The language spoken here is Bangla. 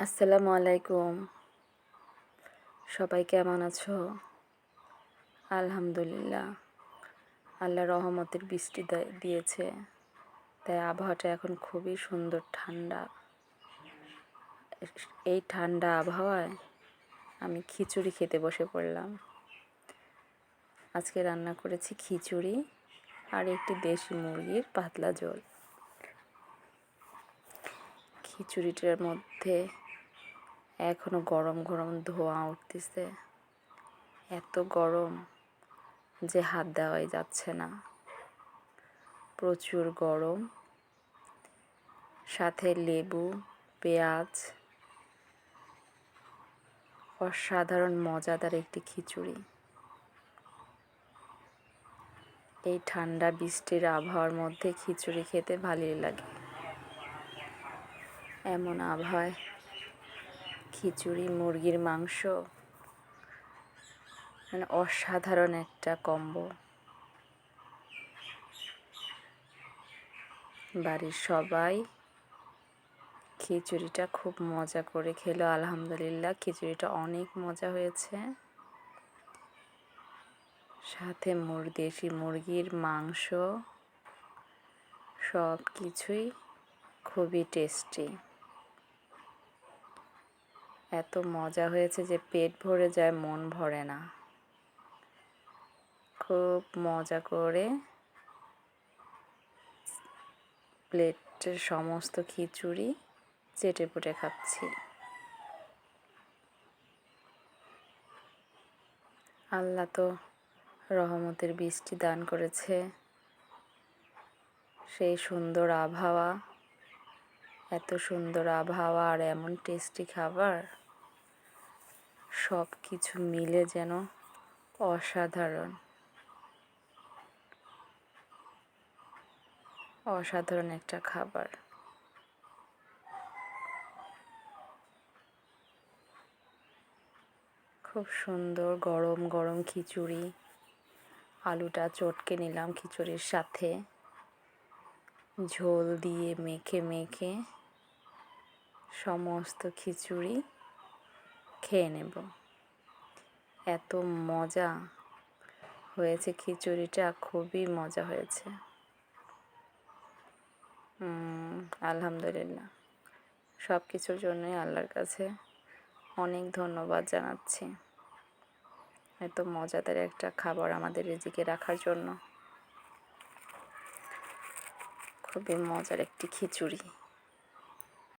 আসসালামু আলাইকুম। সবাই কেমন আছো? আলহামদুলিল্লাহ। আল্লাহর রহমতের বৃষ্টি দিয়েছে, তাই আবহাওয়াটা এখন খুবই সুন্দর, ঠান্ডা। এই ঠান্ডা আবহাওয়ায় আমি খিচুড়ি খেতে বসে পড়লাম। আজকে রান্না করেছি খিচুড়ি আর একটি দেশি মুরগির পাতলা ঝোল। খিচুড়িটার মধ্যে এখনো গরম গরম ধোঁয়া উঠতেছে। এত গরম যে হাত দেওয়াই যাচ্ছে না, প্রচুর গরম। সাথে লেবু, পেঁয়াজ, অসাধারণ মজাদার একটি খিচুড়ি। এই ঠান্ডা বৃষ্টির আবহাওয়ার মধ্যে খিচুড়ি খেতে ভালোই লাগে। এমন আবহাওয়ায় খিচুড়ি, মুরগির মাংস, মানে অসাধারণ একটা কম্বো। বাড়ির সবাই খিচুড়িটা খুব মজা করে খেলো। আলহামদুলিল্লাহ, খিচুড়িটা অনেক মজা হয়েছে। সাথে দেশি মুরগির মাংস, সব কিছুই খুবই টেস্টি। এত মজা হয়েছে যে পেট ভরে যায়, মন ভরে না। খুব মজা করে প্লেটের সমস্ত খিচুড়ি চেটে পুটে খাচ্ছি। আল্লাহ তো রহমতের বৃষ্টি দান করেছে, সেই সুন্দর আবহাওয়া, এত সুন্দর আবহাওয়া আর এমন টেস্টি খাবার, সব কিছু মিলে যেন অসাধারণ অসাধারণ একটা খাবার। খুব সুন্দর গরম গরম খিচুড়ি। আলুটা চটকে নিলাম খিচুড়ির সাথে, ঝোল দিয়ে মেখে মেখে সমস্ত খিচুড়ি খেয়ে নেব। এত মজা হয়েছে খিচুড়িটা, খুবই মজা হয়েছে। আলহামদুলিল্লাহ, সব কিছুর জন্যই আল্লাহর কাছে অনেক ধন্যবাদ জানাচ্ছি, এত মজাদার একটা খাবার আমাদের রিজিকে রাখার জন্য। খুবই মজার একটি খিচুড়ি।